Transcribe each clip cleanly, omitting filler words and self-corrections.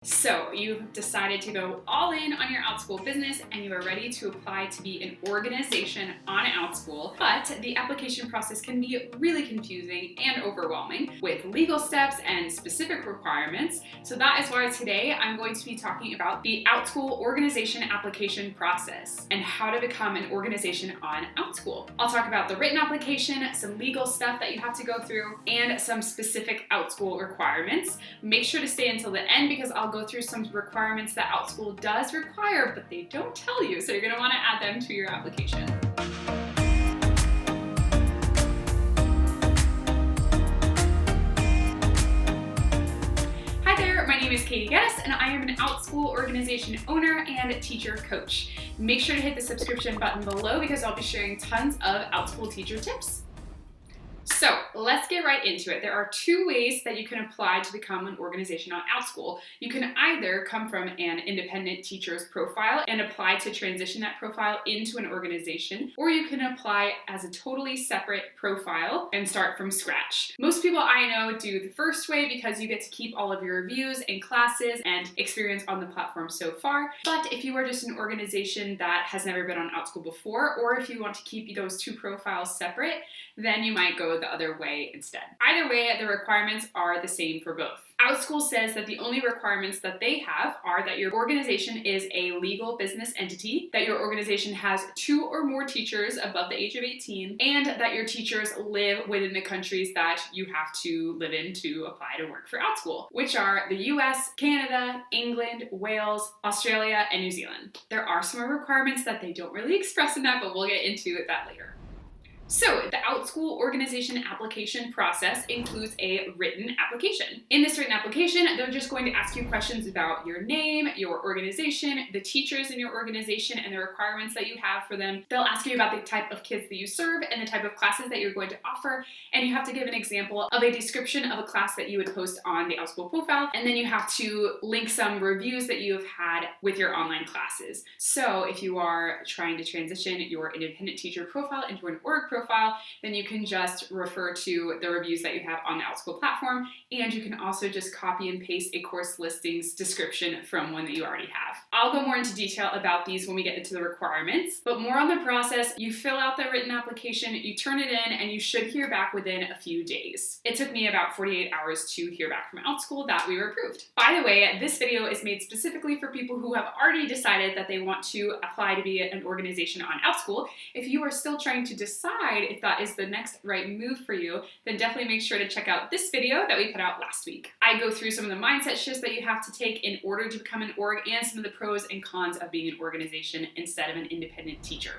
So you've decided to go all in on your Outschool business and you are ready to apply to be an organization on Outschool, but the application process can be really confusing and overwhelming with legal steps and specific requirements. So that is why today I'm going to be talking about the Outschool organization application process and how to become an organization on Outschool. I'll talk about the written application, some legal stuff that you have to go through, and some specific Outschool requirements. Make sure to stay until the end because I'll go through some requirements that Outschool does require, but they don't tell you, so you're going to want to add them to your application. Hi there, my name is Gettys, and I am an Outschool organization owner and teacher coach. Make sure to hit the subscription button below because I'll be sharing tons of Outschool teacher tips. So let's get right into it. There are two ways that you can apply to become an organization on Outschool. You can either come from an independent teacher's profile and apply to transition that profile into an organization, or you can apply as a totally separate profile and start from scratch. Most people I know do the first way because you get to keep all of your reviews and classes and experience on the platform so far. But if you are just an organization that has never been on Outschool before, or if you want to keep those two profiles separate, then you might go the other way instead. Either way, the requirements are the same for both. Outschool says that the only requirements that they have are that your organization is a legal business entity, that your organization has 2 or more teachers above the age of 18, and that your teachers live within the countries that you have to live in to apply to work for Outschool, which are the US, Canada, England, Wales, Australia, and New Zealand. There are some requirements that they don't really express in that, but we'll get into that later. So the Outschool organization application process includes a written application. In this written application, they're just going to ask you questions about your name, your organization, the teachers in your organization, and the requirements that you have for them. They'll ask you about the type of kids that you serve and the type of classes that you're going to offer, and you have to give an example of a description of a class that you would post on the Outschool profile, and then you have to link some reviews that you have had with your online classes. So if you are trying to transition your independent teacher profile into an org profile, then you can just refer to the reviews that you have on the Outschool platform, and you can also just copy and paste a course listings description from one that you already have. I'll go more into detail about these when we get into the requirements, but more on the process. You fill out the written application, you turn it in, and you should hear back within a few days. It took me about 48 hours to hear back from Outschool that we were approved. By the way, this video is made specifically for people who have already decided that they want to apply to be an organization on Outschool. If you are still trying to decide if that is the next right move for you, then definitely make sure to check out this video that we put out last week. I go through some of the mindset shifts that you have to take in order to become an org and some of the pros and cons of being an organization instead of an independent teacher.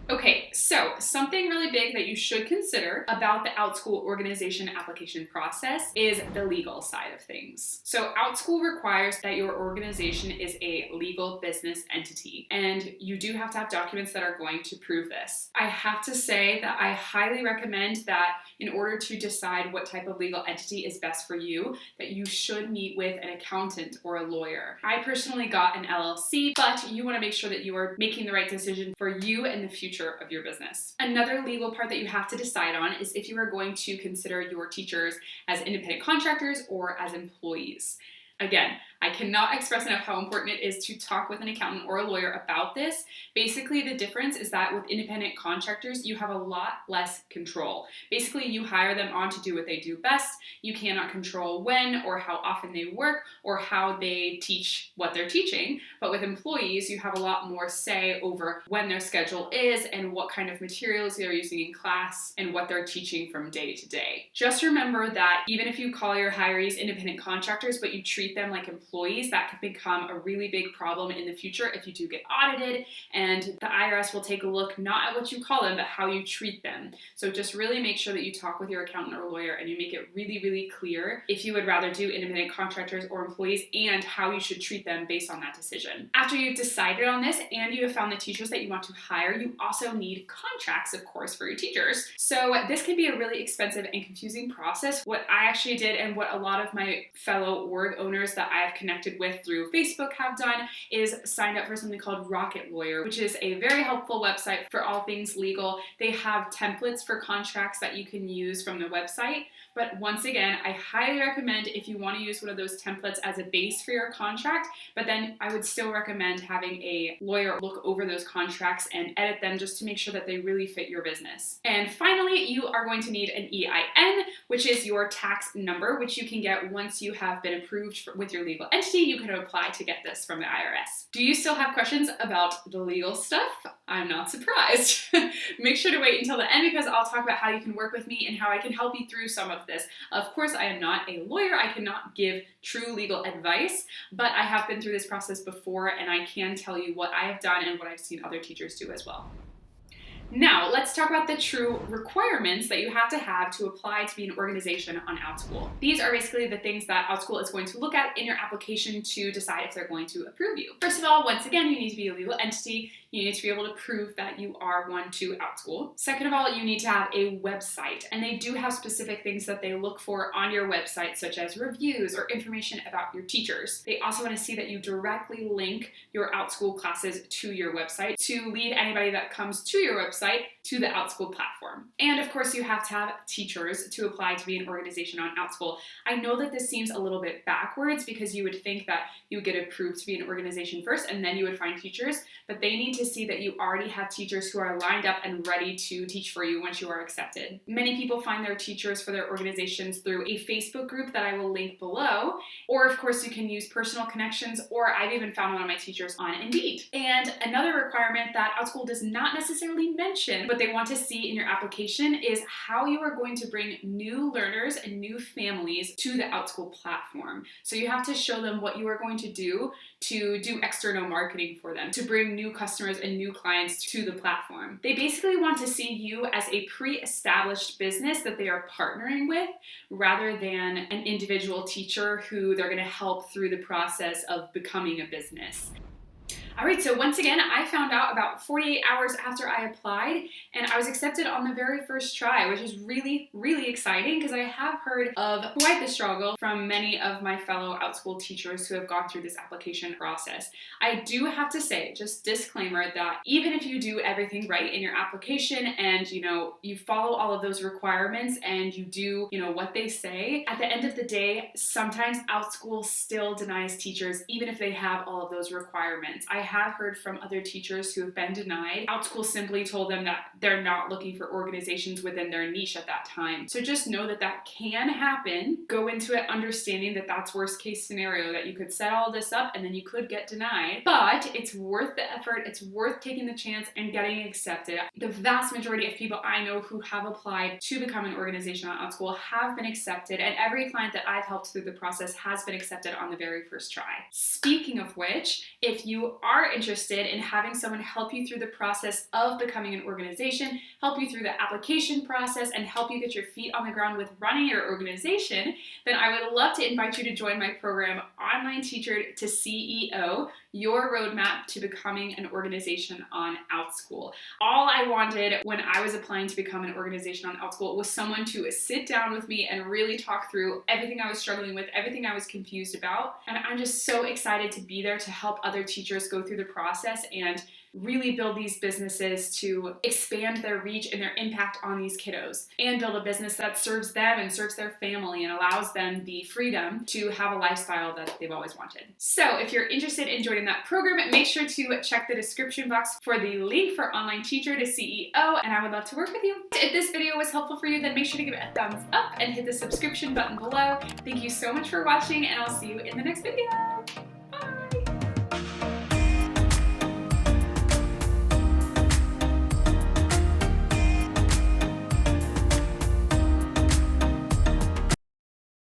Okay, so something really big that you should consider about the Outschool organization application process is the legal side of things. So Outschool requires that your organization is a legal business entity, and you do have to have documents that are going to prove this. I have to say that I highly recommend that in order to decide what type of legal entity is best for you, that you should meet with an accountant or a lawyer. I personally got an LLC, but you want to make sure that you are making the right decision for you and the future of your business. Another legal part that you have to decide on is if you are going to consider your teachers as independent contractors or as employees. Again, I cannot express enough how important it is to talk with an accountant or a lawyer about this. Basically, the difference is that with independent contractors, you have a lot less control. Basically, you hire them on to do what they do best. You cannot control when or how often they work or how they teach what they're teaching. But with employees, you have a lot more say over when their schedule is and what kind of materials they're using in class and what they're teaching from day to day. Just remember that even if you call your hirees independent contractors, but you treat them like employees, that could become a really big problem in the future if you do get audited, and the IRS will take a look not at what you call them, but how you treat them. So just really make sure that you talk with your accountant or lawyer and you make it really, really clear if you would rather do independent contractors or employees and how you should treat them based on that decision. After you've decided on this and you have found the teachers that you want to hire, you also need contracts, of course, for your teachers. So this can be a really expensive and confusing process. What I actually did and what a lot of my fellow org owners that I have connected with through Facebook have done is signed up for something called Rocket Lawyer, which is a very helpful website for all things legal. They have templates for contracts that you can use from the website. But once again, I highly recommend if you want to use one of those templates as a base for your contract, but then I would still recommend having a lawyer look over those contracts and edit them just to make sure that they really fit your business. And finally, you are going to need an EIN, which is your tax number, which you can get once you have been approved with your legal entity. You can apply to get this from the IRS. Do you still have questions about the legal stuff? I'm not surprised. Make sure to wait until the end because I'll talk about how you can work with me and how I can help you through some of this. Of course, I am not a lawyer. I cannot give true legal advice, but I have been through this process before and I can tell you what I have done and what I've seen other teachers do as well. Now, let's talk about the true requirements that you have to apply to be an organization on Outschool. These are basically the things that Outschool is going to look at in your application to decide if they're going to approve you. First of all, once again, you need to be a legal entity. You need to be able to prove that you are one to Outschool. Second of all, you need to have a website, and they do have specific things that they look for on your website, such as reviews or information about your teachers. They also want to see that you directly link your Outschool classes to your website to lead anybody that comes to your website to the Outschool platform. And of course, you have to have teachers to apply to be an organization on Outschool. I know that this seems a little bit backwards because you would think that you would get approved to be an organization first and then you would find teachers, but they need to see that you already have teachers who are lined up and ready to teach for you once you are accepted. Many people find their teachers for their organizations through a Facebook group that I will link below, or of course you can use personal connections, or I've even found one of my teachers on Indeed. And another requirement that Outschool does not necessarily mention, but they want to see in your application is how you are going to bring new learners and new families to the Outschool platform. So you have to show them what you are going to do external marketing for them, to bring new customers and new clients to the platform. They basically want to see you as a pre-established business that they are partnering with rather than an individual teacher who they're going to help through the process of becoming a business. All right, so once again, I found out about 48 hours after I applied, and I was accepted on the very first try, which is really, really exciting because I have heard of quite the struggle from many of my fellow Outschool teachers who have gone through this application process. I do have to say, just disclaimer, that even if you do everything right in your application and you follow all of those requirements and you do what they say, at the end of the day, sometimes Outschool still denies teachers even if they have all of those requirements. I have heard from other teachers who have been denied. Outschool simply told them that they're not looking for organizations within their niche at that time. So just know that that can happen. Go into it understanding that that's worst case scenario, that you could set all this up and then you could get denied, but it's worth the effort. It's worth taking the chance and getting accepted. The vast majority of people I know who have applied to become an organization on Outschool have been accepted, and every client that I've helped through the process has been accepted on the very first try. Speaking of which, if you are interested in having someone help you through the process of becoming an organization, help you through the application process, and help you get your feet on the ground with running your organization, then I would love to invite you to join my program, Online Teacher to CEO, Your Roadmap to Becoming an Organization on Outschool. All I wanted when I was applying to become an organization on Outschool was someone to sit down with me and really talk through everything I was struggling with, everything I was confused about. And I'm just so excited to be there to help other teachers go through the process and really build these businesses to expand their reach and their impact on these kiddos, and build a business that serves them and serves their family and allows them the freedom to have a lifestyle that they've always wanted. So if you're interested in joining that program, make sure to check the description box for the link for Online Teacher to CEO, and I would love to work with you. If this video was helpful for you, then make sure to give it a thumbs up and hit the subscription button below. Thank you so much for watching, and I'll see you in the next video.